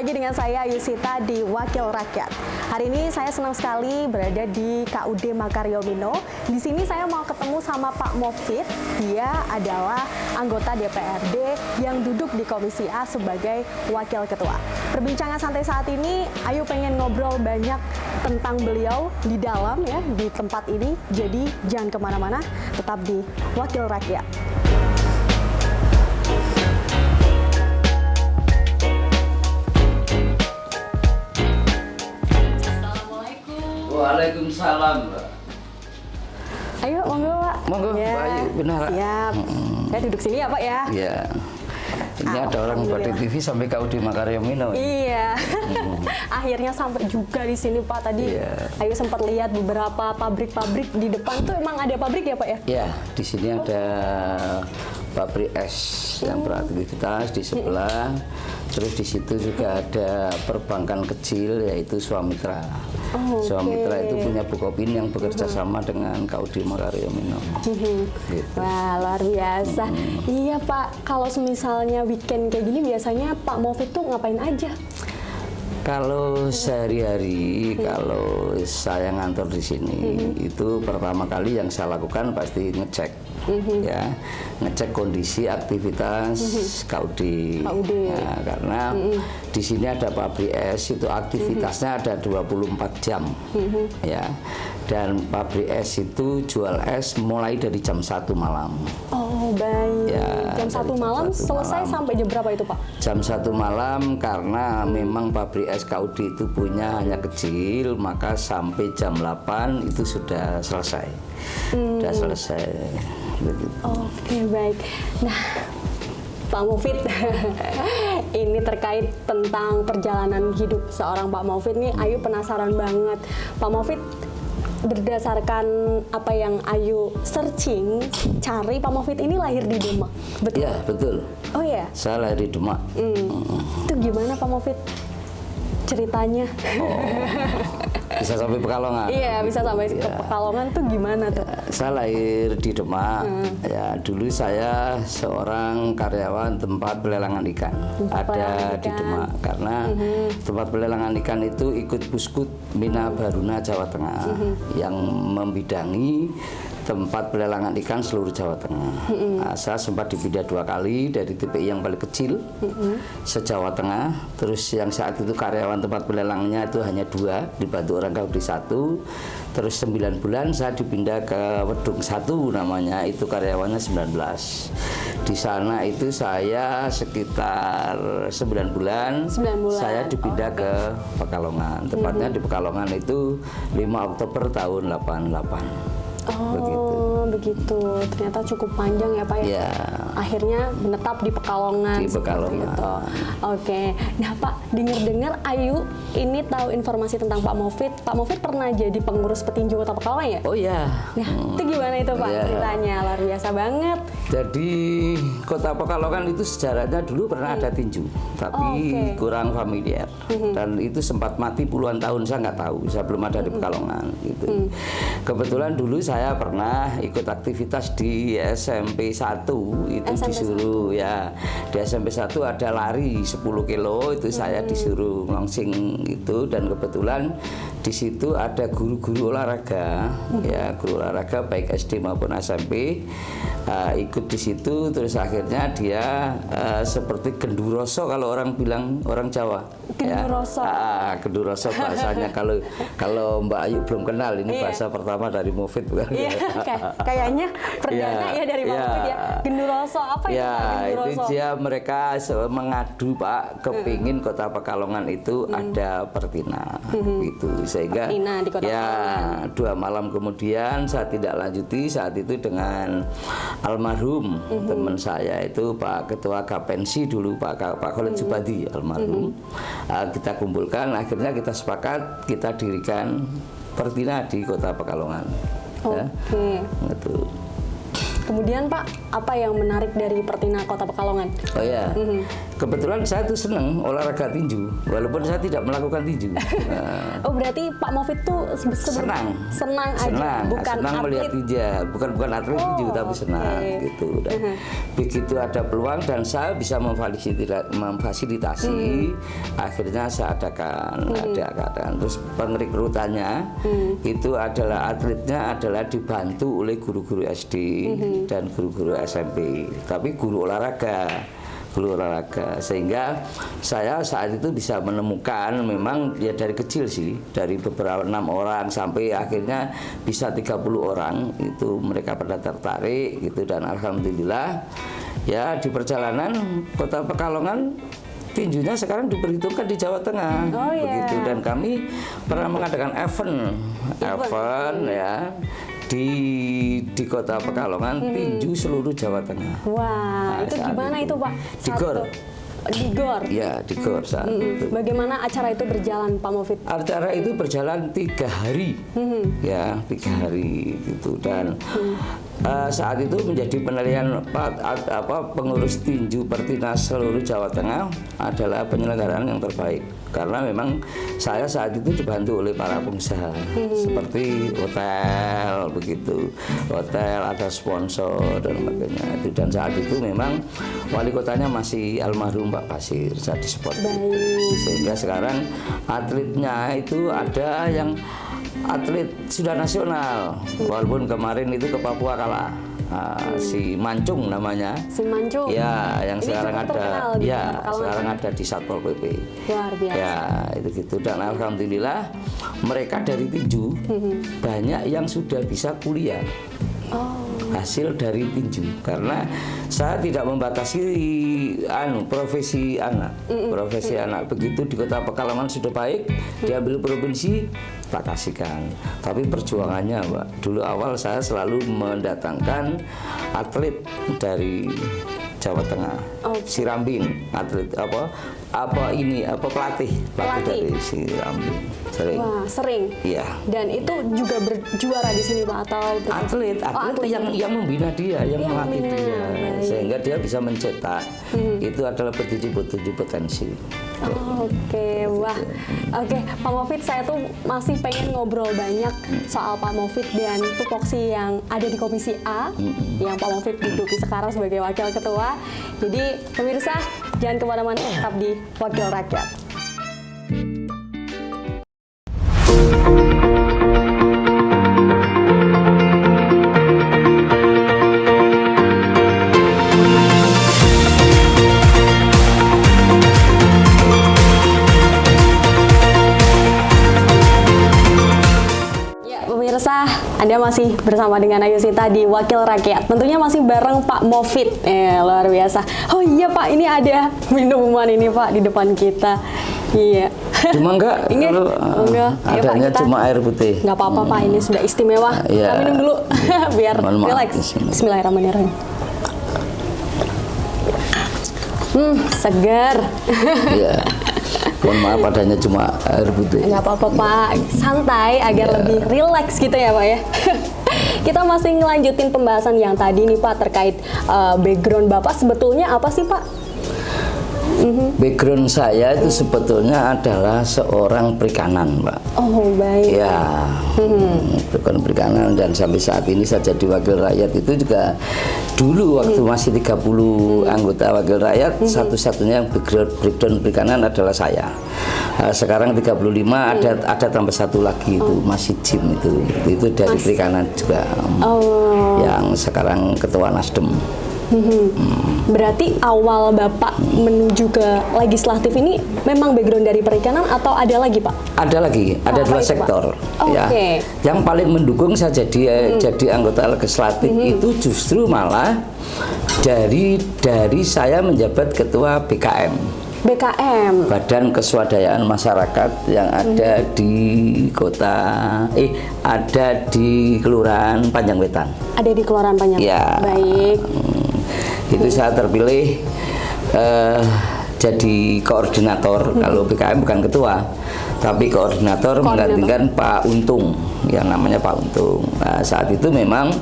lagi dengan saya Yusita di Wakil Rakyat. Hari ini saya senang sekali berada di KUD Makaryomino. Di sini saya mau ketemu sama Pak Mofid. Dia adalah anggota DPRD yang duduk di Komisi A sebagai Wakil Ketua. Perbincangan santai saat ini, Ayu pengen ngobrol banyak tentang beliau di dalam ya, di tempat ini. Jadi jangan kemana-mana, tetap di Wakil Rakyat. Waalaikumsalam, Mbak. Ayo, monggo, Pak. Monggo, ya. Mbak Ayu, benar. Siap. Saya duduk sini ya, Pak ya. Iya. Ini ada orang buat di TV sampai KUD Makaryomino. Iya. Akhirnya sampai juga di sini, Pak. Tadi Ayu sempat lihat beberapa pabrik-pabrik di depan tuh emang ada pabrik ya, Pak ya? Iya, di sini ada pabrik es yang beraktivitas di sebelah. Terus di situ juga ada perbankan kecil yaitu Swamitra. Swamitra itu punya Bukopin yang bekerja sama dengan KUD Makaryomino. Gitu. Wah, luar biasa. Iya, Pak. Kalau misalnya weekend kayak gini biasanya Pak Mofid tuh ngapain aja? Kalau sehari-hari, kalau saya ngantor di sini, itu pertama kali yang saya lakukan pasti ngecek, ya, ngecek kondisi aktivitas KUD. Nah, karena di sini ada pabrik es, itu aktivitasnya ada 24 jam, ya. Dan pabrik es itu jual es mulai dari jam 1 malam. Oh, baik. Ya, jam 1 malam selesai sampai jam berapa itu, Pak? Jam 1 malam karena memang pabrik es KUD itu punya hanya kecil, maka sampai jam 8 itu sudah selesai. Sudah selesai. Begitu. Oke, baik. Nah, Pak Mofid, ini terkait tentang perjalanan hidup seorang Pak Mofid nih, Ayu penasaran banget. Pak Mofid, berdasarkan apa yang Ayu searching, cari, Pak Mofid ini lahir di Demak, betul? Iya, betul. Oh ya? Saya lahir di Demak. Itu gimana Pak Mofid ceritanya? Bisa sampai Pekalongan. Iya, bisa sampai ke Pekalongan tuh gimana tuh? Saya lahir di Demak. Ya, dulu saya seorang karyawan tempat pelelangan ikan. Ada di Demak karena tempat pelelangan ikan itu ikut Puskut Bina Baruna Jawa Tengah yang membidangi tempat pelelangan ikan seluruh Jawa Tengah. Nah, saya sempat dipindah 2 kali dari TPI yang paling kecil se-Jawa Tengah. Terus yang saat itu karyawan tempat pelelangnya itu hanya 2, dibantu orang KUD 1. Terus 9 bulan saya dipindah ke Wedung 1 namanya, itu karyawannya 19. Di sana itu saya sekitar 9 bulan. Saya dipindah ke Pekalongan. Tepatnya di Pekalongan itu 5 Oktober tahun 88. Oh, begitu. Ternyata cukup panjang ya, Pak ya. Akhirnya menetap di Pekalongan. Di Pekalongan. Gitu. Oke. Nah, Pak, dengar-dengar Ayu ini tahu informasi tentang Pak Mofid. Pak Mofid pernah jadi pengurus petinju Kota Pekalongan ya? Oh iya. Nah, itu gimana itu, Pak? Ceritanya luar biasa banget. Jadi Kota Pekalongan itu sejarahnya dulu pernah ada tinju, tapi kurang familiar. Dan itu sempat mati puluhan tahun, saya nggak tahu. Saya belum ada di Pekalongan. Gitu. Kebetulan dulu saya pernah ikut aktivitas di SMP 1 itu SMP disuruh 1. Ya di SMP 1 ada lari 10 kilo itu saya disuruh langsing itu, dan kebetulan di situ ada guru-guru olahraga ya, guru olahraga baik SD maupun SMP ikut di situ. Terus akhirnya dia seperti genduroso kalau orang bilang, orang Jawa. Genduroso. Ya. Genduroso bahasanya. Kalau Mbak Ayu belum kenal, ini bahasa pertama dari Mofid bukan? Iya, kayaknya perdana ya dari Pak Mofid ya. Genduroso apa itu Pak Genduroso? Itu dia mereka mengadu Pak, kepingin Kota Pekalongan itu ada Pertina gitu, sehingga Pertina di Kota Pekalongan. 2 malam kemudian saya tidak lanjuti saat itu dengan almarhum teman saya itu Pak Ketua Gapensi dulu, Pak Khalid Subadi almarhum. Kita kumpulkan, akhirnya kita sepakat kita dirikan Pertina di Kota Pekalongan. Oke. Gitu. Kemudian Pak, apa yang menarik dari Pertina Kota Pekalongan? Oh ya, kebetulan saya tuh seneng olahraga tinju, walaupun saya tidak melakukan tinju. Oh berarti Pak Mofid tuh Senang aja, bukan senang melihat atlet. tinju, bukan atlet tinju, tapi senang gitu. Dan begitu ada peluang dan saya bisa memfasilitasi, akhirnya saya adakan. Terus pengrekrutannya itu adalah atletnya adalah dibantu oleh guru-guru SD dan guru-guru SMP, tapi guru olahraga, sehingga saya saat itu bisa menemukan, memang ya dari kecil sih, dari beberapa 6 orang sampai akhirnya bisa 30 orang itu mereka pada tertarik gitu. Dan alhamdulillah ya di perjalanan Kota Pekalongan tinjunya sekarang diperhitungkan di Jawa Tengah, begitu. Dan kami pernah mengadakan event ya di Kota Pekalongan, tinju seluruh Jawa Tengah. Wah, itu gimana itu Pak? Di GOR. Di GOR? Ya, di GOR saat itu. Bagaimana acara itu berjalan Pak Mofid? Acara itu berjalan 3 hari, ya 3 hari gitu. Dan saat itu menjadi penilaian pengurus tinju Pertinas seluruh Jawa Tengah adalah penyelenggaraan yang terbaik, karena memang saya saat itu dibantu oleh para pengusaha seperti hotel, begitu, hotel ada sponsor dan sebagainya itu. Dan saat itu memang wali kotanya masih almarhum Pak Basir, saya disupport. Sehingga sekarang atletnya itu ada yang atlet sudah nasional, walaupun kemarin itu ke Papua kalah. Si Mancung namanya. Si Mancung. Ya, yang ini sekarang ada. Ya, sekarang ada di Satpol PP. Luar biasa. Ya, itu gitu. Dan alhamdulillah mereka dari tinju banyak yang sudah bisa kuliah. Hasil dari tinju, karena saya tidak membatasi profesi anak. Begitu di Kota Pekalongan sudah baik, diambil provinsi, tak kasihkan. Tapi perjuangannya, Pak, dulu awal saya selalu mendatangkan atlet dari Jawa Tengah, Sirambing, atlet pelatih dari Sirambing. Sering. Wah, sering. Iya. Dan itu juga berjuara di sini Pak, atau atlet yang membina dia, yang melatih dia, sehingga dia bisa mencetak. Itu adalah petinju potensi. Oke, wah, oke, Pak Mofid, saya tuh masih pengen ngobrol banyak soal Pak Mofid dan tupoksi yang ada di Komisi A, yang Pak Mofid duduki sekarang sebagai Wakil Ketua. Jadi pemirsa, jangan kemana-mana, tetap di Wakil Rakyat. Anda masih bersama dengan Ayu Sinta di Wakil Rakyat. Tentunya masih bareng Pak Mofid. Luar biasa. Oh iya Pak, ini ada minuman ini Pak di depan kita. Iya. Cuma enggak? Enggak. Adanya Pak, cuma air putih. Enggak apa-apa Pak, ini sudah istimewa. Kita minum dulu biar relax. Bismillahirrahmanirrahim. Segar. Iya. Mohon maaf, adanya cuma air putih. Nggak apa-apa Pak, santai agar lebih rileks gitu ya Pak ya. Kita masih ngelanjutin pembahasan yang tadi nih Pak terkait background Bapak sebetulnya apa sih Pak? Background saya itu sebetulnya adalah seorang perikanan, Pak. Oh, baik. Ya, bukan perikanan, dan sampai saat ini saya jadi Wakil Rakyat itu juga dulu waktu masih 30 anggota Wakil Rakyat, satu-satunya yang background perikanan adalah saya. Sekarang 35 ada tambah satu lagi itu masih Jim itu dari perikanan juga. Yang sekarang Ketua Nasdem. Berarti awal Bapak menuju ke legislatif ini memang background dari perikanan atau ada lagi Pak? Ada lagi, ada dua sektor. Ya. Yang paling mendukung saya jadi anggota legislatif itu justru malah dari saya menjabat Ketua BKM. Badan Keswadayaan Masyarakat yang ada di ada di Kelurahan Panjangwetan. Ada di Kelurahan Panjangwetan. Ya. Baik. Itu saya terpilih jadi koordinator. Kalau BKM bukan ketua, tapi koordinator menggantikan Pak Untung, yang namanya Pak Untung. Nah, saat itu memang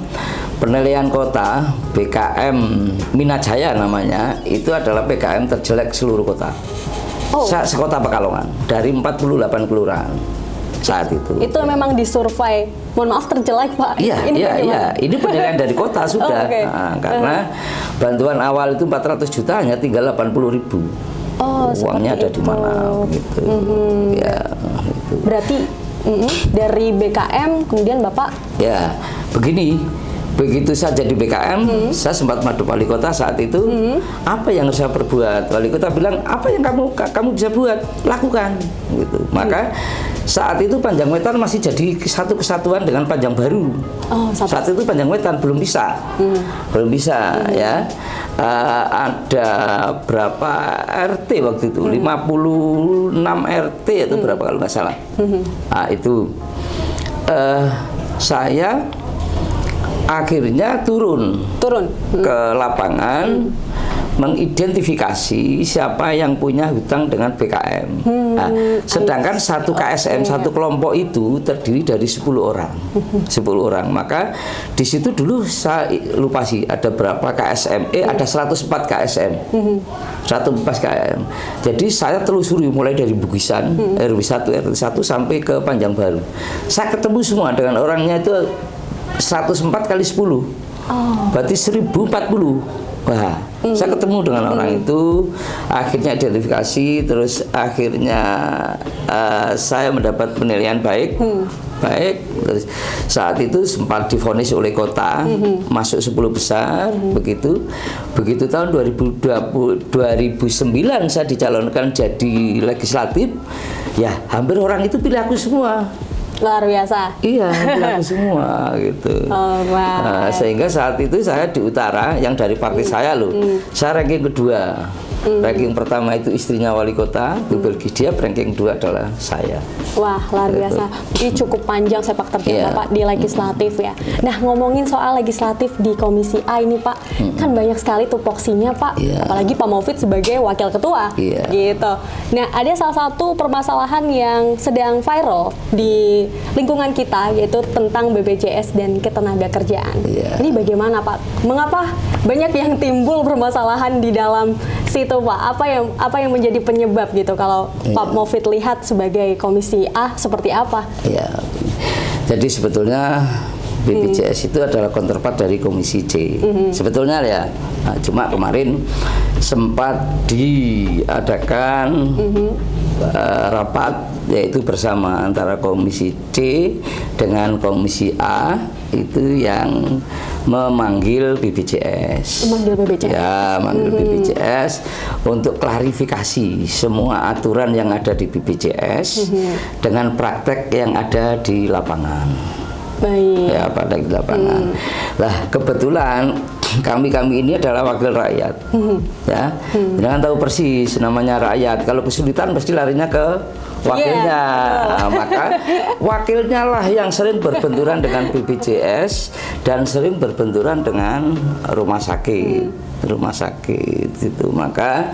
penilaian kota BKM Minajaya namanya, itu adalah BKM terjelek seluruh kota. Sekota Pekalongan dari 48 kelurahan saat itu. Itu memang disurvei, mohon maaf terjelek Pak. Iya. Ini penilaian dari kota sudah. Karena bantuan awal itu 400 juta hanya tinggal 80.000. Uangnya ada di mana gitu. Ya, gitu. Berarti dari BKM kemudian Bapak? Ya, begini. Begitu saya jadi BKM, saya sempat madu wali kota saat itu. Apa yang harus saya perbuat? Wali kota bilang, apa yang kamu bisa buat, lakukan. Gitu. Maka saat itu Panjang Wetan masih jadi satu kesatuan dengan Panjang Baru. Saat itu Panjang Wetan belum bisa, ya. Ada berapa RT waktu itu? 56 RT atau berapa kalau nggak salah. Nah, itu saya akhirnya turun ke lapangan, mengidentifikasi siapa yang punya hutang dengan BKM. Nah, sedangkan satu KSM, satu kelompok itu terdiri dari 10 orang. 10 orang. Maka di situ dulu saya lupa sih ada berapa KSM. Ada 104 KSM. 104 KSM. Jadi saya telusuri mulai dari Bugisan, RW 1, RW 1 sampai ke Panjang Baru. Saya ketemu semua dengan orangnya itu 104 kali 10. Berarti 1040. Wah, saya ketemu dengan orang itu, akhirnya identifikasi, terus akhirnya saya mendapat penilaian baik. Terus saat itu sempat divonis oleh kota masuk 10 besar. Begitu tahun 2009 saya dicalonkan jadi legislatif, ya hampir orang itu pilih aku semua. Luar biasa. Iya, bilang semua gitu. Sehingga saat itu saya di utara, yang dari partai saya loh, saya ranking kedua. Ranking pertama itu istrinya wali kota, itu Belgia, ranking kedua adalah saya. Wah, luar biasa. Ini cukup panjang sepak terjang Bapak di legislatif ya. Nah, ngomongin soal legislatif di Komisi A ini Pak, kan banyak sekali tupoksinya Pak. Apalagi Pak Mofid sebagai wakil ketua. Gitu. Nah, ada salah satu permasalahan yang sedang viral di lingkungan kita, yaitu tentang BPJS dan ketenagakerjaan. Ini bagaimana Pak? Mengapa banyak yang timbul permasalahan di dalam situ Pak? Apa yang menjadi penyebab gitu kalau Pak Mofid lihat sebagai Komisi A seperti apa? Ya, jadi sebetulnya BPJS itu adalah counterpart dari Komisi C. Sebetulnya ya, cuma kemarin sempat diadakan rapat, yaitu bersama antara Komisi C dengan Komisi A, itu yang memanggil BPJS. Ya, manggil BPJS untuk klarifikasi semua aturan yang ada di BPJS dengan praktek yang ada di lapangan. Ya, pada di lapangan. Lah, kebetulan kami ini adalah wakil rakyat. Ya, jangan tahu persis namanya rakyat. Kalau kesulitan pasti larinya ke wakilnya. Nah, maka wakilnya lah yang sering berbenturan dengan BPJS dan sering berbenturan dengan rumah sakit. Gitu. Maka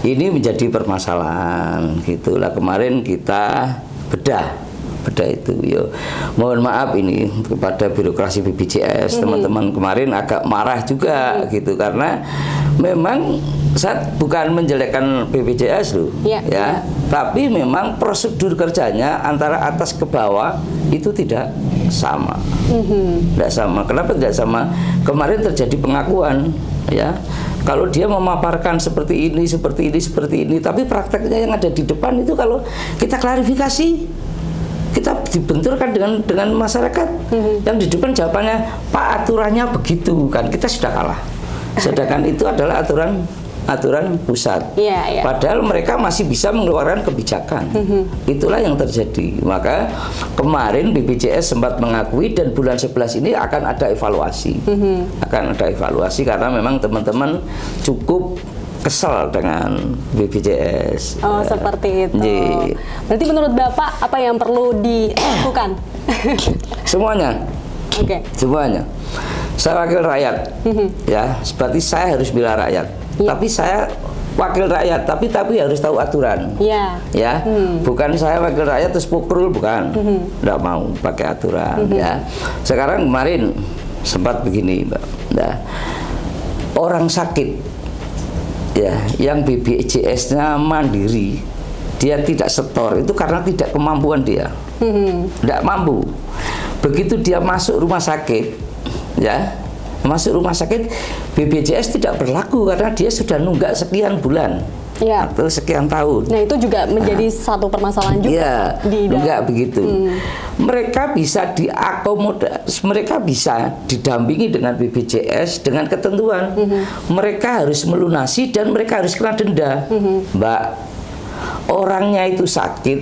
ini menjadi permasalahan. Gitulah kemarin kita bedah itu. Yo, mohon maaf ini kepada birokrasi BPJS, teman-teman kemarin agak marah juga gitu, karena memang saya bukan menjelekkan BPJS loh, ya, tapi memang prosedur kerjanya antara atas ke bawah itu tidak sama. Tidak sama. Kenapa tidak sama? Kemarin terjadi pengakuan, ya, kalau dia memaparkan seperti ini, tapi prakteknya yang ada di depan itu kalau kita klarifikasi, kita dibenturkan dengan masyarakat. Yang di depan jawabannya, Pak, aturannya begitu, kan kita sudah kalah. Sedangkan itu adalah aturan pusat. Padahal mereka masih bisa mengeluarkan kebijakan. Itulah yang terjadi. Maka kemarin BPJS sempat mengakui, dan bulan 11 ini akan ada evaluasi. Karena memang teman-teman cukup kesal dengan BPJS. Seperti itu. Berarti menurut Bapak apa yang perlu dilakukan? Semuanya. Semuanya. Saya wakil rakyat. Ya, berarti saya harus bela rakyat. Tapi saya wakil rakyat, tapi harus tahu aturan. Ya. Bukan saya wakil rakyat terus pukul, bukan. Enggak mau pakai aturan, ya. Sekarang kemarin sempat begini, Mbak. Nah, orang sakit ya yang BPJS-nya mandiri, dia tidak setor itu karena tidak kemampuan dia, tidak mampu. Begitu dia masuk rumah sakit, ya masuk rumah sakit, BPJS tidak berlaku karena dia sudah nunggak sekian bulan. Ya. Atau sekian tahun. Nah itu juga menjadi satu permasalahan juga. Iya, di enggak begitu. Mereka bisa diakomodasi, mereka bisa didampingi dengan BPJS dengan ketentuan. Mereka harus melunasi dan mereka harus kena denda. Mbak, orangnya itu sakit,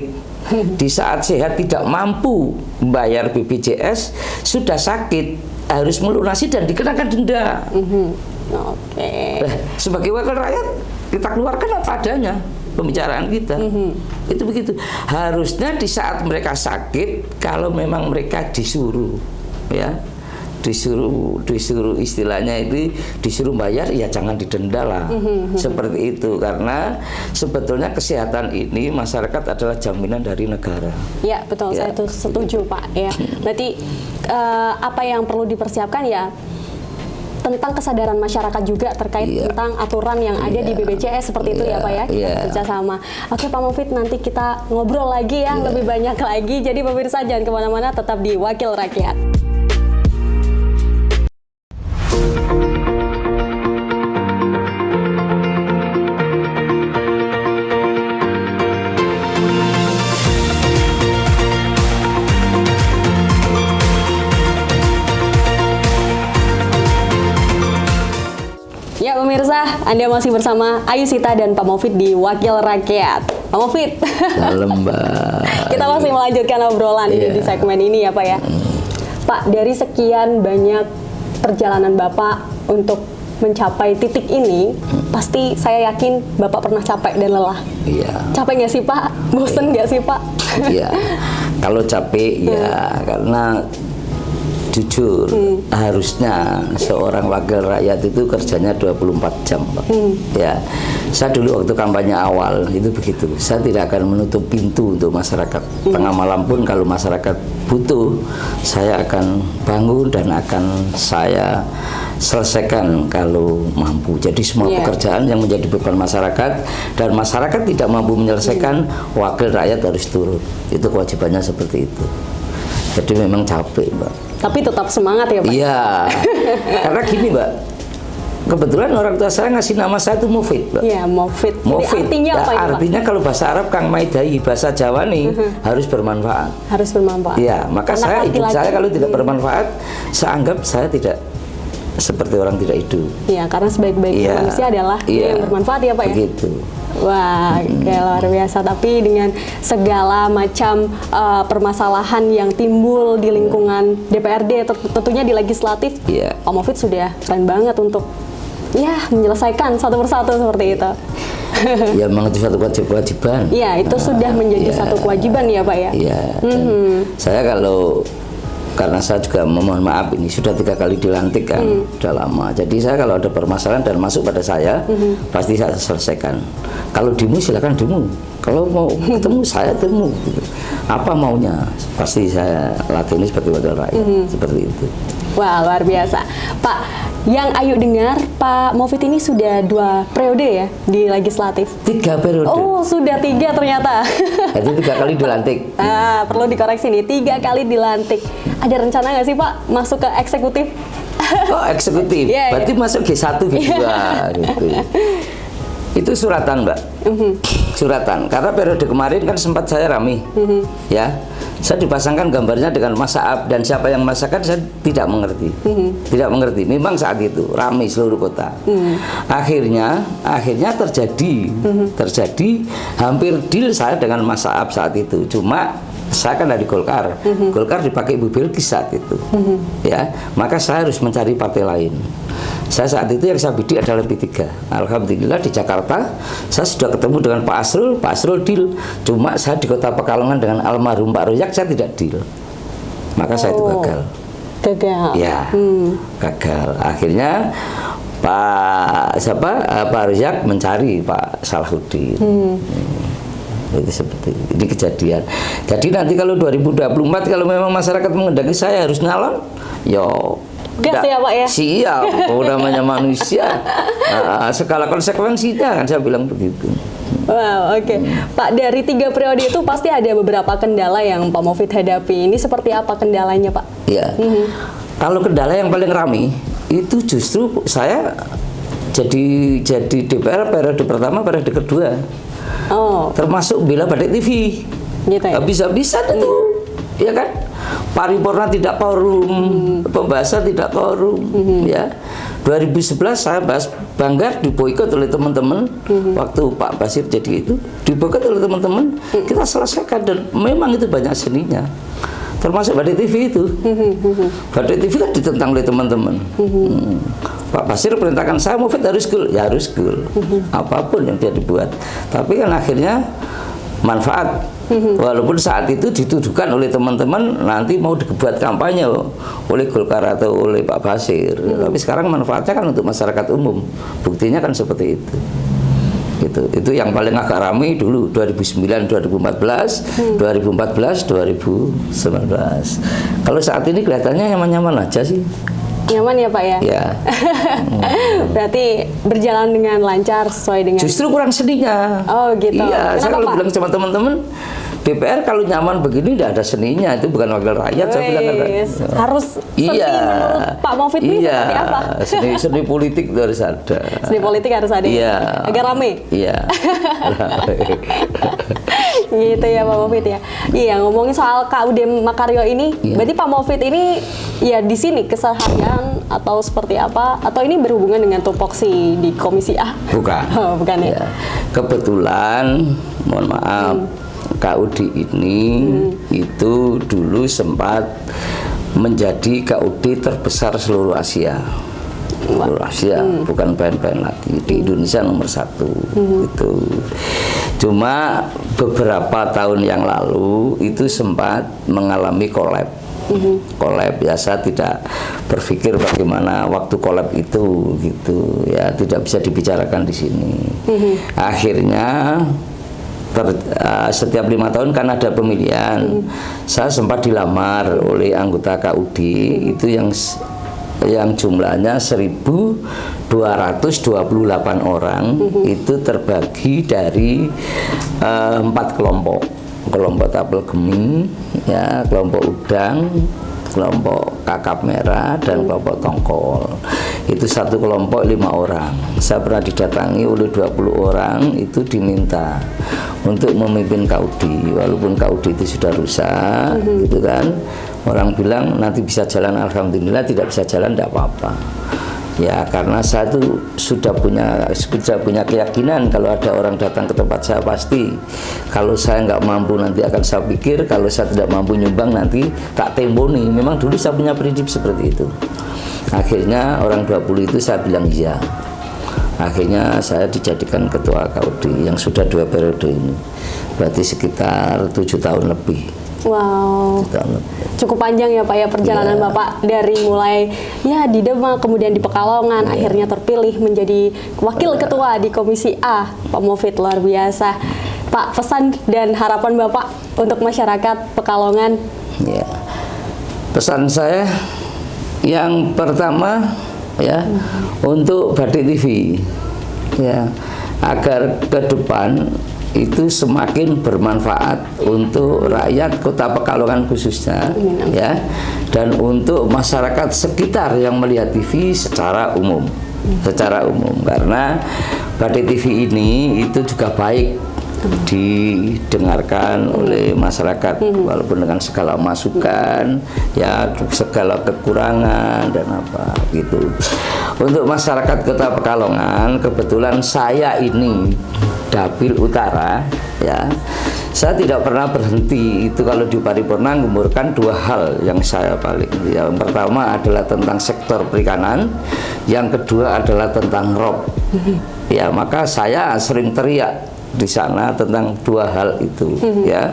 di saat sehat tidak mampu membayar BPJS, sudah sakit, harus melunasi dan dikenakan denda. Oke. Sebagai wakil rakyat, kita keluarkan apa adanya pembicaraan kita. Itu begitu. Harusnya di saat mereka sakit, kalau memang mereka disuruh, ya, disuruh istilahnya itu disuruh bayar, ya jangan didenda lah. Seperti itu, karena sebetulnya kesehatan ini masyarakat adalah jaminan dari negara. Ya betul, Ya. saya tuh setuju Pak. Ya, berarti apa yang perlu dipersiapkan ya tentang kesadaran masyarakat juga terkait tentang aturan yang ada di BPJS seperti itu ya Pak ya, kita kerjasama. Oke Pak Mofid, nanti kita ngobrol lagi ya lebih banyak lagi. Jadi pemirsa jangan kemana-mana, tetap di Wakil Rakyat. Ya pemirsa, Anda masih bersama Ayu Sita dan Pak Mofid di Wakil Rakyat. Pak Mofid, Dalam, Mbak. kita masih melanjutkan obrolan ini di segmen ini ya Pak ya. Pak, dari sekian banyak perjalanan Bapak untuk mencapai titik ini, pasti saya yakin Bapak pernah capek dan lelah. Iya. Capek nggak sih Pak? Bosen nggak sih Pak? Iya. Kalau capek ya karena jujur, harusnya seorang wakil rakyat itu kerjanya 24 jam, Pak. Ya, saya dulu waktu kampanye awal itu begitu. Saya tidak akan menutup pintu untuk masyarakat. Tengah malam pun kalau masyarakat butuh, saya akan bangun dan akan saya selesaikan kalau mampu. Jadi semua pekerjaan yang menjadi beban masyarakat dan masyarakat tidak mampu menyelesaikan, wakil rakyat harus turun. Itu kewajibannya seperti itu. Jadi memang capek, Mbak. Tapi tetap semangat ya Pak? Iya, karena gini Mbak, kebetulan orang tua saya ngasih nama saya itu Mofid, Mbak. Iya, Mofid. Mofid. Artinya apa ini, artinya Pak? kalau bahasa Arab Kang Maidai, bahasa Jawa nih harus bermanfaat. Harus bermanfaat. Iya, maka Anak saya hidup laki-laki. saya kalau tidak bermanfaat, saya anggap saya tidak seperti orang tidak hidup. Iya, karena sebaik-baiknya manusia adalah dia yang bermanfaat ya Pak ya? Begitu. Wah, kayak luar biasa. Tapi dengan segala macam permasalahan yang timbul di lingkungan DPRD, tentunya di legislatif, Pak Mofid sudah keren banget untuk menyelesaikan satu persatu seperti itu. Ya, memang itu satu kewajiban. Iya, itu sudah menjadi satu kewajiban ya Pak ya? Iya. Saya karena saya juga memohon maaf, ini sudah 3 kali dilantik kan, sudah lama. Jadi saya kalau ada permasalahan dan masuk pada saya, pasti saya selesaikan. Kalau demo silakan demo. Kalau mau ketemu saya temu. Gitu. Apa maunya? Pasti saya latih ini sebagai wakil rakyat, seperti itu. Wah, luar biasa. Pak, yang Ayu dengar, Pak Mofid ini sudah 2 periode ya di legislatif? 3 periode. Oh, sudah 3 ternyata. Jadi 3 kali dilantik. Perlu dikoreksi nih, 3 kali dilantik. Ada rencana nggak sih Pak masuk ke eksekutif? Oh, eksekutif. Berarti masuk G1, G2 gitu. Itu suratan, Mbak. Suratan. Karena periode kemarin kan sempat saya rame. Ya. Saya dipasangkan gambarnya dengan Mas Saab, dan siapa yang masakan saya tidak mengerti. Tidak mengerti. Memang saat itu ramai seluruh kota. Akhirnya terjadi hampir deal saya dengan Mas Saab saat itu. Cuma saya kan dari Golkar. Golkar dipakai Ibu Bilqis saat itu. Ya, maka saya harus mencari partai lain. Saya saat itu yang saya bidik adalah P3. Alhamdulillah di Jakarta saya sudah ketemu dengan Pak Asrul deal. Cuma saya di Kota Pekalongan dengan almarhum Pak Royak saya tidak deal. Maka saya itu gagal. Ya, gagal. Akhirnya Pak Royak mencari Pak Salahuddin. Itu seperti ini kejadian. Jadi nanti kalau 2024 kalau memang masyarakat menghendaki saya harus nyalon, yo gas ya Pak ya? Siap, namanya manusia. Segala konsekuensinya kan saya bilang begitu. Wow, oke. Pak, dari 3 periode itu pasti ada beberapa kendala yang Pak Mofid hadapi. Ini seperti apa kendalanya Pak? Ya, kalau kendala yang paling ramai itu justru saya jadi DPR periode pertama, periode kedua. Oh, Termasuk bela Batik TV. gitu ya? Habis-habisan itu, ya kan? Paripurna tidak quorum, pembahasan tidak quorum, ya. 2011 saya bahas Banggar diboikot oleh teman-teman waktu Pak Basir jadi itu, diboikot oleh teman-teman, kita selesaikan dan memang itu banyak seninya. Termasuk Batik TV itu. Batik TV kan ditentang oleh teman-teman. Pak Basir perintahkan saya Mofid harus cool, ya harus cool. Apapun yang dia dibuat. Tapi kan akhirnya manfaat. Walaupun saat itu dituduhkan oleh teman-teman nanti mau dibuat kampanye oleh Golkar atau oleh Pak Basir. Tapi sekarang manfaatnya kan untuk masyarakat umum. Buktinya kan seperti itu. Itu yang paling agak ramai dulu 2009, 2014, 2014, 2019. Kalau saat ini kelihatannya nyaman-nyaman aja sih. Nyaman ya Pak ya? Ya. Berarti berjalan dengan lancar sesuai dengan... Justru kurang seninya. Oh gitu. Iya, saya kalau Pak? bilang sama teman-teman, DPR kalau nyaman begini tidak ada seninya, itu bukan wakil rakyat. Saya bilang kan. Harus seni menurut Pak Mofid ini seperti apa? Seni politik itu harus ada. Seni politik harus ada. Iya. Agar rame. Iya. Gitu ya Pak Mofid ya. Iya, ngomongin soal KUD Makaryo ini, berarti Pak Mofid ini ya di sini keseharian atau seperti apa? Atau ini berhubungan dengan tupoksi di Komisi A? Bukan. Oh, bukan ya. Kebetulan, mohon maaf, KUD ini itu dulu sempat menjadi KUD terbesar seluruh Asia. Seluruh Asia, bukan PNPN lagi. Di Indonesia nomor 1 itu. Cuma beberapa tahun yang lalu itu sempat mengalami kolab. Kolab ya, saya tidak berpikir bagaimana waktu kolab itu gitu ya, tidak bisa dibicarakan di sini. Akhirnya setiap 5 tahun kan ada pemilihan. Saya sempat dilamar oleh anggota KUD itu yang jumlahnya 1.228 orang, itu terbagi dari 4 kelompok. Kelompok tapel gemi, ya, kelompok udang, kelompok kakap merah, dan kelompok tongkol. Itu satu kelompok 5 orang. Saya pernah didatangi oleh 20 orang, itu diminta untuk memimpin KUD. Walaupun KUD itu sudah rusak, gitu kan. Orang bilang nanti bisa jalan, alhamdulillah. Tidak bisa jalan, tidak apa-apa. Ya, karena saya tuh sudah punya keyakinan kalau ada orang datang ke tempat saya pasti, kalau saya nggak mampu nanti akan saya pikir, kalau saya tidak mampu nyumbang nanti tak temboni. Memang dulu saya punya prinsip seperti itu. Akhirnya orang 20 itu saya bilang iya. Akhirnya saya dijadikan ketua KUD yang sudah 2 periode ini. Berarti sekitar 7 tahun lebih. Wow, cukup panjang ya Pak ya perjalanan Bapak dari mulai ya di Demak, kemudian di Pekalongan, akhirnya terpilih menjadi wakil ketua di Komisi A. Pak Mofid luar biasa. Pak, pesan dan harapan Bapak untuk masyarakat Pekalongan? Ya. Pesan saya yang pertama ya, untuk Batik TV ya, agar ke depan itu semakin bermanfaat untuk rakyat Kota Pekalongan khususnya, ya, dan untuk masyarakat sekitar yang melihat TV secara umum, karena Batik TV ini itu juga baik didengarkan oleh masyarakat, walaupun dengan segala masukan, ya, segala kekurangan dan apa gitu. Untuk masyarakat Kota Pekalongan, kebetulan saya ini Dapil Utara, ya, saya tidak pernah berhenti itu kalau di paripurna mengemburkan 2 hal yang saya paling. Yang pertama adalah tentang sektor perikanan, yang kedua adalah tentang rob. Ya, maka saya sering teriak di sana tentang 2 hal itu, ya.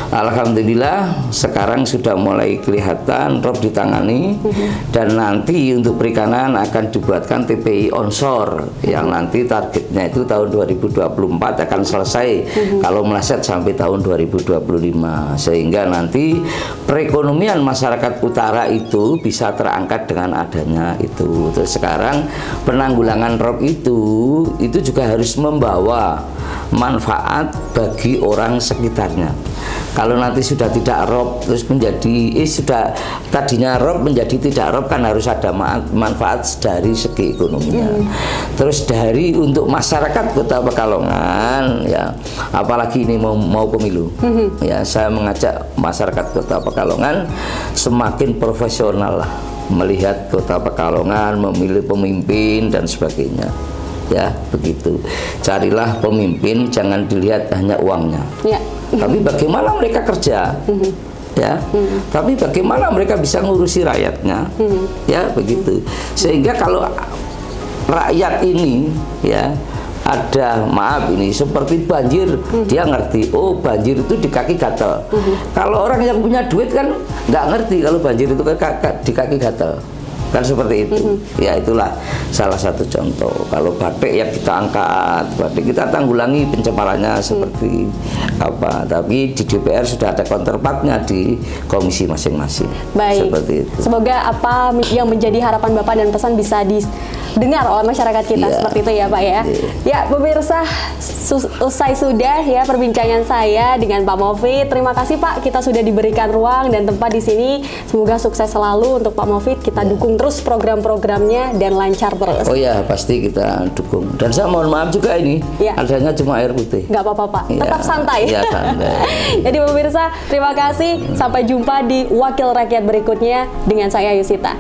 Alhamdulillah sekarang sudah mulai kelihatan rob ditangani, dan nanti untuk perikanan akan dibuatkan TPI onshore yang nanti targetnya itu tahun 2024 akan selesai, kalau meleset sampai tahun 2025, sehingga nanti perekonomian masyarakat utara itu bisa terangkat dengan adanya itu. Terus sekarang penanggulangan rob itu juga harus membawa manfaat bagi orang sekitarnya. Kalau nanti sudah tidak rob terus menjadi sudah tadinya rob menjadi tidak rob, kan harus ada manfaat dari segi ekonominya. Terus dari untuk masyarakat Kota Pekalongan ya, apalagi ini mau pemilu, ya saya mengajak masyarakat Kota Pekalongan semakin profesional lah melihat Kota Pekalongan, memilih pemimpin dan sebagainya. Ya begitu, carilah pemimpin, jangan dilihat hanya uangnya, tapi bagaimana mereka kerja, ya, tapi bagaimana mereka bisa ngurusi rakyatnya, ya begitu. Sehingga kalau rakyat ini ya ada, maaf ini seperti banjir, dia ngerti, oh banjir itu di kaki gatel. Kalau orang yang punya duit kan nggak ngerti kalau banjir itu di kaki gatel. Kan seperti itu. Ya itulah salah satu contoh. Kalau batik yang kita angkat, batik kita tanggulangi pencemarannya seperti apa. Tapi di DPR sudah ada counterpartnya di komisi masing-masing. Baik. Seperti itu. Semoga apa yang menjadi harapan Bapak dan pesan bisa didengar oleh masyarakat kita, seperti itu ya Pak ya. Ya pemirsa, usai sudah ya perbincangan saya dengan Pak Mofid. Terima kasih Pak, kita sudah diberikan ruang dan tempat di sini. Semoga sukses selalu untuk Pak Mofid. Kita dukung terus program-programnya dan lancar terus. Oh ya, pasti kita dukung. Dan saya mohon maaf juga ini, adanya cuma air putih. Nggak apa-apa Pak, tetap santai. Iya, santai. Jadi pemirsa, terima kasih. Sampai jumpa di Wakil Rakyat berikutnya dengan saya Yusita.